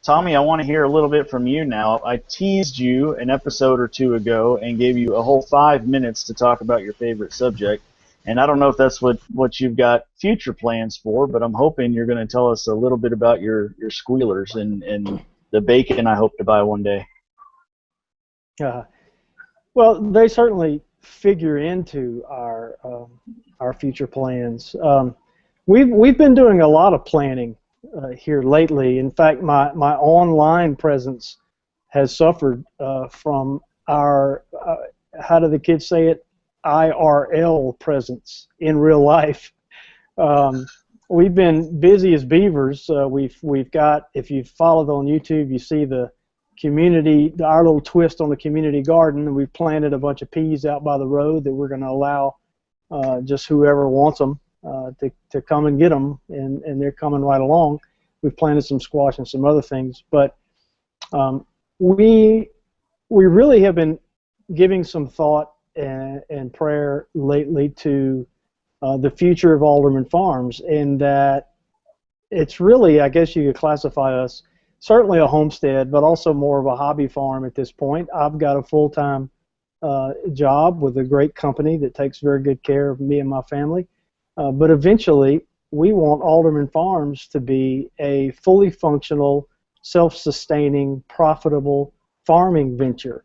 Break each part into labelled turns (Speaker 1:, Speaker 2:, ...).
Speaker 1: Tommy, I want to hear a little bit from you now. I teased you an episode or two ago and gave you a whole 5 minutes to talk about your favorite subject. And I don't know if that's what you've got future plans for, but I'm hoping you're going to tell us a little bit about your squealers and the bacon I hope to buy one day.
Speaker 2: Uh, well, they certainly figure into our future plans. We've been doing a lot of planning here lately. In fact, my online presence has suffered from our how do the kids say it? IRL presence in real life. We've been busy as beavers. We've got, if you've followed on YouTube, you see the community, our little twist on the community garden, and we've planted a bunch of peas out by the road that we're going to allow just whoever wants them to come and get them, and they're coming right along. We've planted some squash and some other things, but we really have been giving some thought and prayer lately to the future of Alderman Farms, and that it's really, I guess you could classify us, certainly a homestead, but also more of a hobby farm at this point. I've got a full-time job with a great company that takes very good care of me and my family, but eventually we want Alderman Farms to be a fully functional, self-sustaining, profitable farming venture.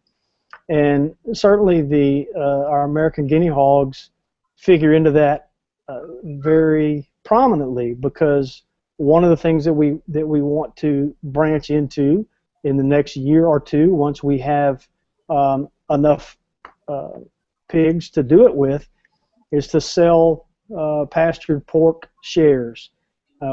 Speaker 2: And certainly our American guinea hogs figure into that very prominently, because one of the things that we want to branch into in the next year or two, once we have enough pigs to do it with, is to sell pastured pork shares.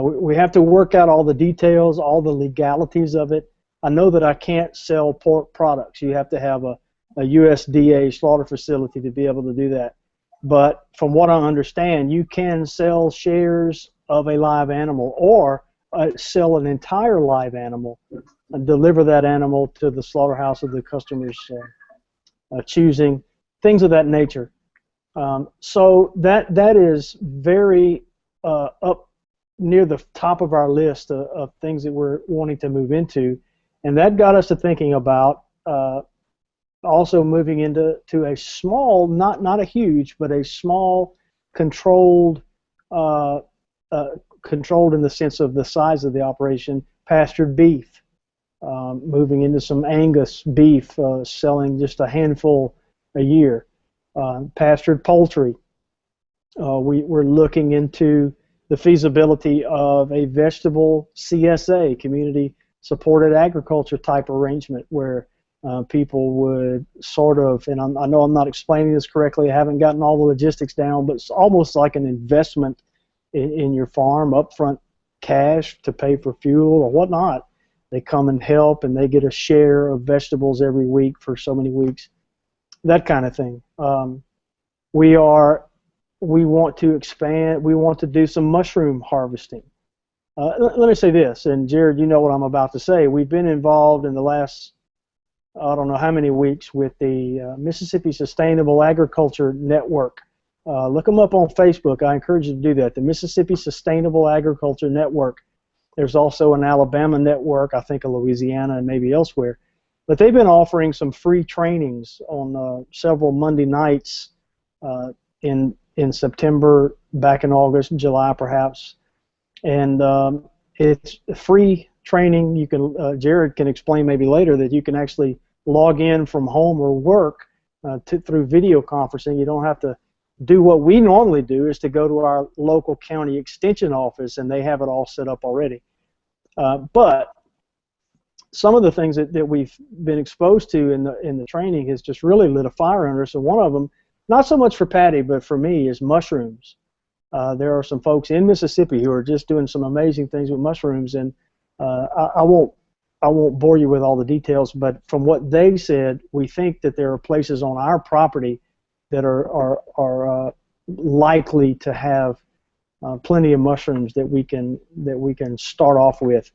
Speaker 2: We have to work out all the details, all the legalities of it. I know that I can't sell pork products. You have to have a USDA slaughter facility to be able to do that. But from what I understand, you can sell shares of a live animal, or sell an entire live animal and deliver that animal to the slaughterhouse of the customer's choosing, things of that nature. So that is very up near the top of our list of things that we're wanting to move into, and that got us to thinking about also moving into a small, not a huge, but a small, controlled in the sense of the size of the operation, pastured beef, moving into some Angus beef, selling just a handful a year, pastured poultry. We're looking into the feasibility of a vegetable CSA, community supported agriculture type arrangement, where people would sort of, and I know I'm not explaining this correctly, I haven't gotten all the logistics down, but it's almost like an investment in your farm, upfront cash to pay for fuel or whatnot. They come and help, and they get a share of vegetables every week for so many weeks, that kind of thing. We want to expand. We want to do some mushroom harvesting. Let me say this, and Jared, you know what I'm about to say. We've been involved in the last, I don't know how many weeks, with the Mississippi Sustainable Agriculture Network. Look them up on Facebook. I encourage you to do that. The Mississippi Sustainable Agriculture Network. There's also an Alabama network, I think, a Louisiana and maybe elsewhere. But they've been offering some free trainings on several Monday nights in September, back in August, July perhaps. And it's free training. You can Jared can explain maybe later that you can actually log in from home or work through video conferencing. You don't have to do what we normally do, is to go to our local county extension office, and they have it all set up already. But some of the things that we've been exposed to in the training has just really lit a fire under us, and one of them, not so much for Patti, but for me, is mushrooms. There are some folks in Mississippi who are just doing some amazing things with mushrooms, and I won't bore you with all the details, but from what they said, we think that there are places on our property that are likely to have plenty of mushrooms that we can start off with.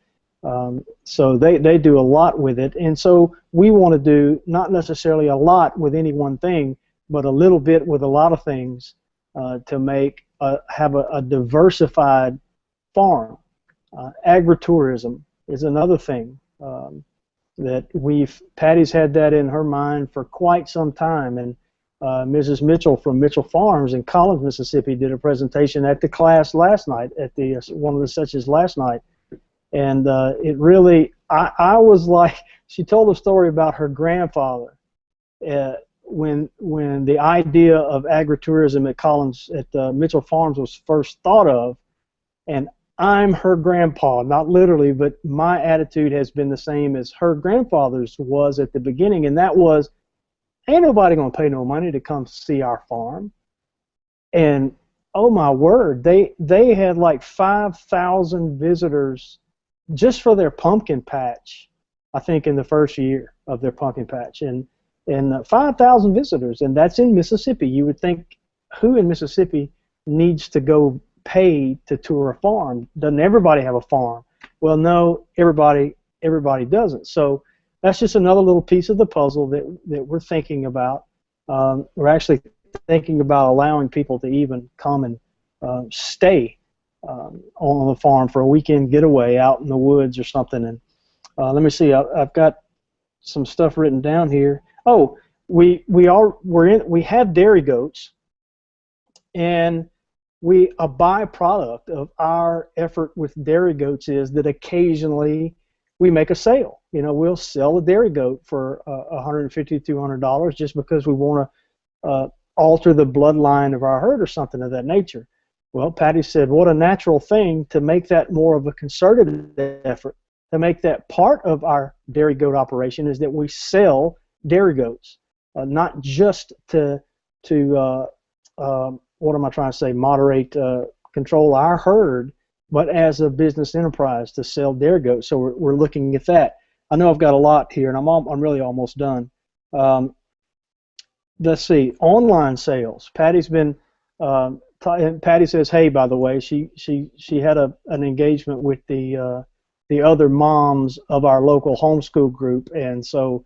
Speaker 2: So they do a lot with it, and so we want to do not necessarily a lot with any one thing, but a little bit with a lot of things to have a diversified farm. Agritourism is another thing that Patty's had that in her mind for quite some time, and Mrs. Mitchell from Mitchell Farms in Collins, Mississippi, did a presentation at the class last night, at the one of the sessions last night, and it really, I was like, she told a story about her grandfather when the idea of agritourism at Collins at Mitchell Farms was first thought of, and I'm her grandpa, not literally, but my attitude has been the same as her grandfather's was at the beginning, and that was, ain't nobody going to pay no money to come see our farm. And oh my word, they had like 5,000 visitors just for their pumpkin patch, I think in the first year of their pumpkin patch, and 5,000 visitors, and that's in Mississippi. You would think, who in Mississippi needs to go pay to tour a farm? Doesn't everybody have a farm? Well, no, everybody doesn't. So that's just another little piece of the puzzle that we're thinking about. We're actually thinking about allowing people to even come and stay on the farm for a weekend getaway out in the woods or something. And let me see, I've got some stuff written down here. Oh, we have dairy goats, and a byproduct of our effort with dairy goats is that occasionally we make a sale. You know, we'll sell a dairy goat for $150 to $200 just because we want to alter the bloodline of our herd or something of that nature. Well, Patti said, what a natural thing to make that more of a concerted effort, to make that part of our dairy goat operation is that we sell dairy goats, not just to what am I trying to say, moderate, control our herd, but as a business enterprise to sell dairy goats. So we're looking at that. I know I've got a lot here, and I'm really almost done. Let's see, online sales. Patty's been, Patti says, hey, by the way, she had an engagement with the other moms of our local homeschool group, and so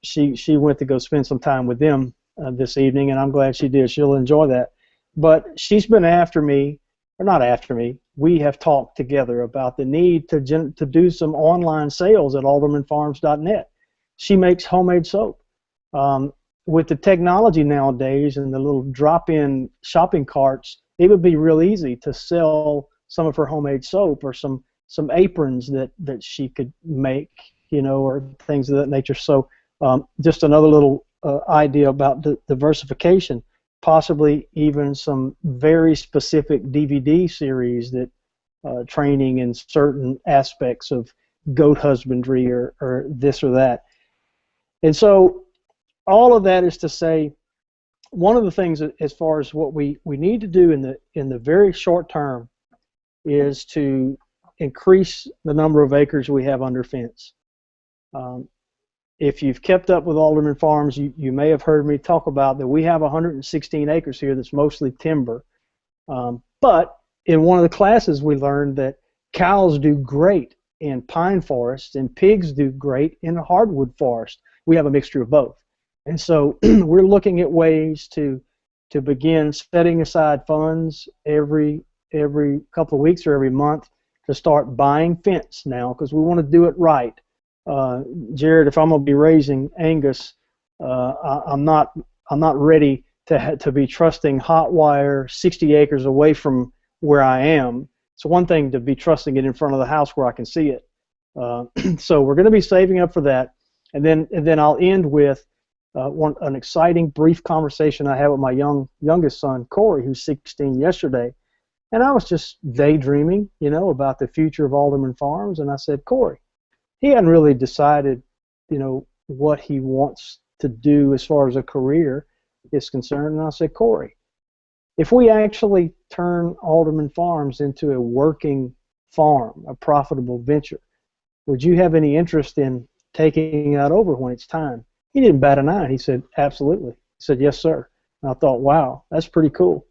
Speaker 2: she went to go spend some time with them this evening, and I'm glad she did. She'll enjoy that. But she's been after me, or not after me, we have talked together about the need to do some online sales at aldermanfarms.net. She makes homemade soap. With the technology nowadays and the little drop-in shopping carts, it would be real easy to sell some of her homemade soap or some aprons that she could make, you know, or things of that nature. So just another little idea about diversification, possibly even some very specific DVD series that training in certain aspects of goat husbandry or this or that. And so all of that is to say, one of the things as far as what we need to do in the very short term is to increase the number of acres we have under fence. If you've kept up with Alderman Farms, you may have heard me talk about that we have 116 acres here that's mostly timber. But in one of the classes we learned that cows do great in pine forests and pigs do great in hardwood forest. We have a mixture of both. And so we're looking at ways to begin setting aside funds every couple of weeks or every month to start buying fence now, because we want to do it right. Jared, if I'm going to be raising Angus, I'm not ready to be trusting hot wire 60 acres away from where I am. It's one thing to be trusting it in front of the house where I can see it. So we're going to be saving up for that, and then I'll end with an exciting brief conversation I had with my youngest son Corey, who's 16 yesterday, and I was just daydreaming, you know, about the future of Alderman Farms, and I said, Corey, he hadn't really decided, you know, what he wants to do as far as a career is concerned, and I said, Corey, if we actually turn Alderman Farms into a working farm, a profitable venture, would you have any interest in taking that over when it's time? He didn't bat an eye. He said, absolutely. He said, yes, sir. And I thought, wow, that's pretty cool.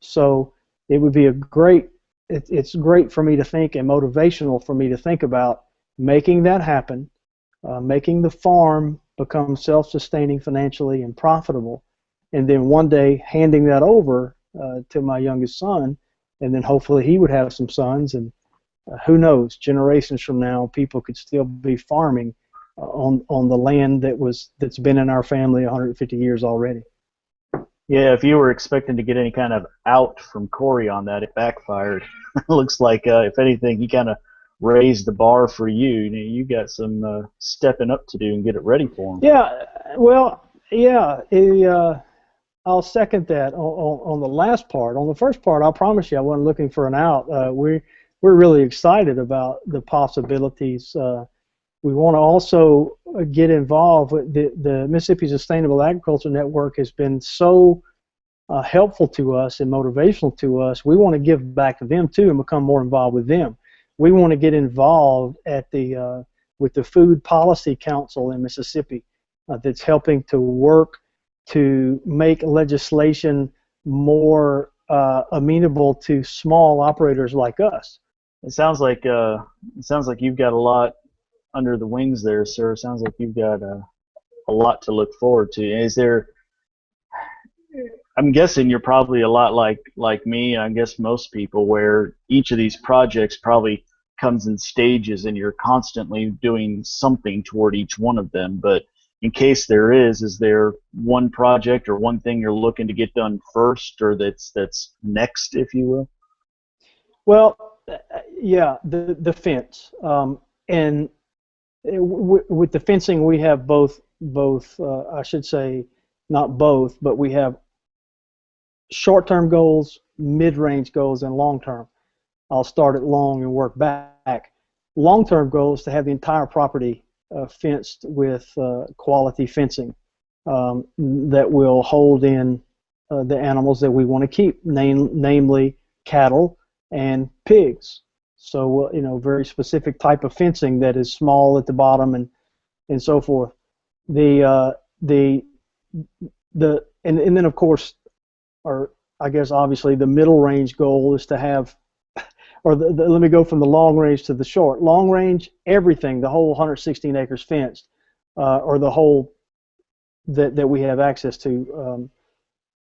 Speaker 2: So it would be it's great for me to think and motivational for me to think about making that happen, making the farm become self-sustaining financially and profitable, and then one day handing that over to my youngest son, and then hopefully he would have some sons, and who knows, generations from now, people could still be farming on the land that's been in our family 150 years already.
Speaker 1: Yeah, if you were expecting to get any kind of out from Corey on that, it backfired. Looks like, if anything, he kind of raised the bar for you. You got some stepping up to do and get it ready for him.
Speaker 2: Yeah, well, yeah, I'll second that on the last part. On the first part, I promise you I wasn't looking for an out. We're really excited about the possibilities. We want to also get involved. The Mississippi Sustainable Agriculture Network has been so helpful to us and motivational to us. We want to give back to them too and become more involved with them. We want to get involved with the Food Policy Council in Mississippi that's helping to work to make legislation more amenable to small operators like us.
Speaker 1: It sounds like you've got a lot under the wings there, sir. It sounds like you've got a lot to look forward to. Is there? I'm guessing you're probably a lot like me. I guess most people, where each of these projects probably comes in stages, and you're constantly doing something toward each one of them. But in case there is there one project or one thing you're looking to get done first, or that's next, if you will?
Speaker 2: Well, yeah, the fence, and with the fencing we have both. I should say not both, but we have short-term goals, mid-range goals, and long-term. I'll start at long and work back. Long-term goal is to have the entire property fenced with quality fencing that will hold in the animals that we want to keep, namely cattle and pigs. So very specific type of fencing that is small at the bottom and so forth. And then of course, or I guess obviously the middle range goal is to have, let me go from the long range to the short. Long range, everything, the whole 116 acres fenced, or the whole that we have access to.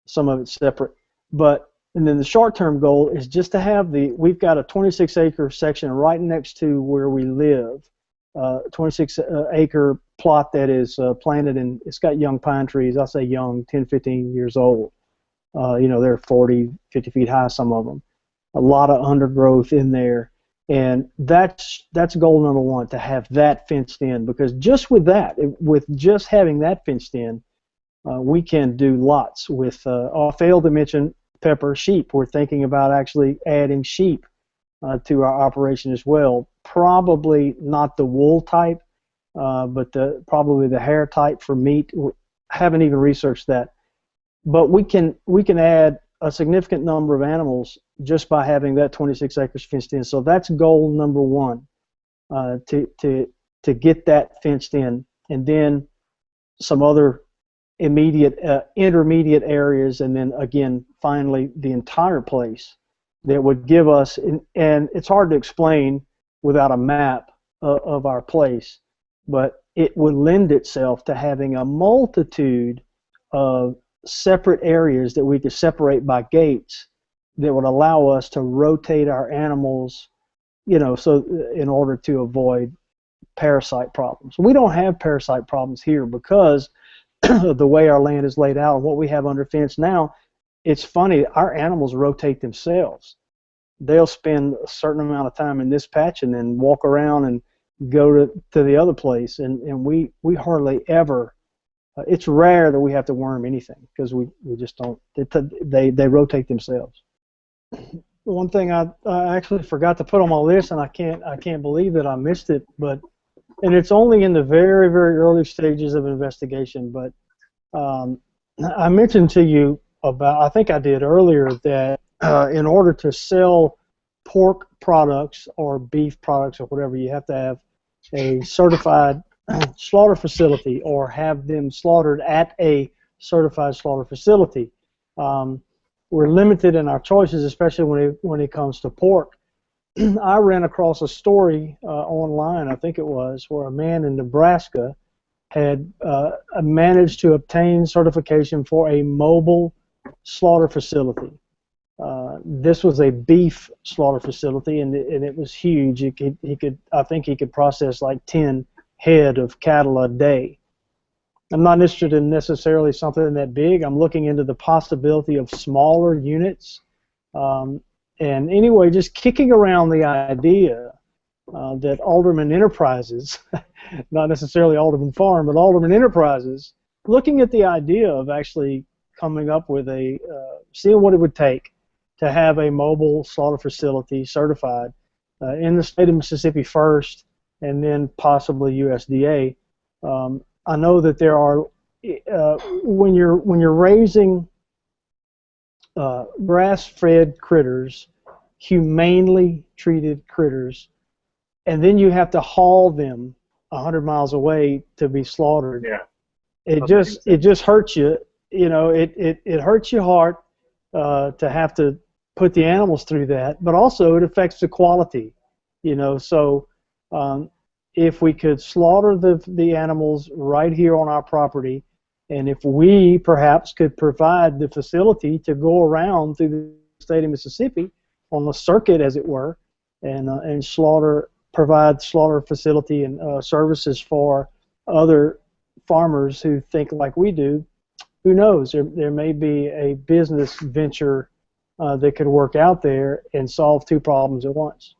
Speaker 2: Some of it's separate, and then the short-term goal is just to have we've got a 26-acre section right next to where we live, 26-acre plot that is planted, and it's got young pine trees. I say young, 10, 15 years old. They're 40, 50 feet high, some of them. A lot of undergrowth in there, and that's goal number one, to have that fenced in, because just with just having that fenced in, we can do lots with. I failed to mention sheep. We're thinking about actually adding sheep to our operation as well. Probably not the wool type, but probably the hair type for meat. Haven't even researched that, but we can add a significant number of animals just by having that 26 acres fenced in. So that's goal number one, to get that fenced in, and then some other intermediate areas, and then again finally the entire place that would give us, and it's hard to explain without a map of our place, but it would lend itself to having a multitude of separate areas that we could separate by gates that would allow us to rotate our animals, so in order to avoid parasite problems. We don't have parasite problems here because the way our land is laid out and what we have under fence now. It's funny, our animals rotate themselves. They'll spend a certain amount of time in this patch and then walk around and go to the other place, and we hardly ever, it's rare that we have to worm anything, because we just don't, they rotate themselves. One thing I actually forgot to put on my list, and I can't believe that I missed it, and it's only in the very, very early stages of investigation, but I mentioned to you about, I think I did earlier, that in order to sell pork products or beef products or whatever, you have to have a certified slaughter facility or have them slaughtered at a certified slaughter facility. We're limited in our choices, especially when it comes to pork. I ran across a story online, I think it was, where a man in Nebraska had managed to obtain certification for a mobile slaughter facility. This was a beef slaughter facility, and it was huge. I think he could process like 10 head of cattle a day. I'm not interested in necessarily something that big. I'm looking into the possibility of smaller units. And anyway, just kicking around the idea that Alderman Enterprises, not necessarily Alderman Farm, but Alderman Enterprises, looking at the idea of actually coming up with seeing what it would take to have a mobile slaughter facility certified in the state of Mississippi first, and then possibly USDA. I know that there are when you're raising grass-fed critters, humanely treated critters, and then you have to haul them 100 miles away to be slaughtered.
Speaker 1: Yeah.
Speaker 2: It just hurts you. You know, it hurts your heart to have to put the animals through that, but also it affects the quality. You know, so if we could slaughter the animals right here on our property, and if we perhaps could provide the facility to go around through the state of Mississippi on the circuit, as it were, and provide slaughter facility and services for other farmers who think like we do, who knows? There may be a business venture that could work out there and solve two problems at once.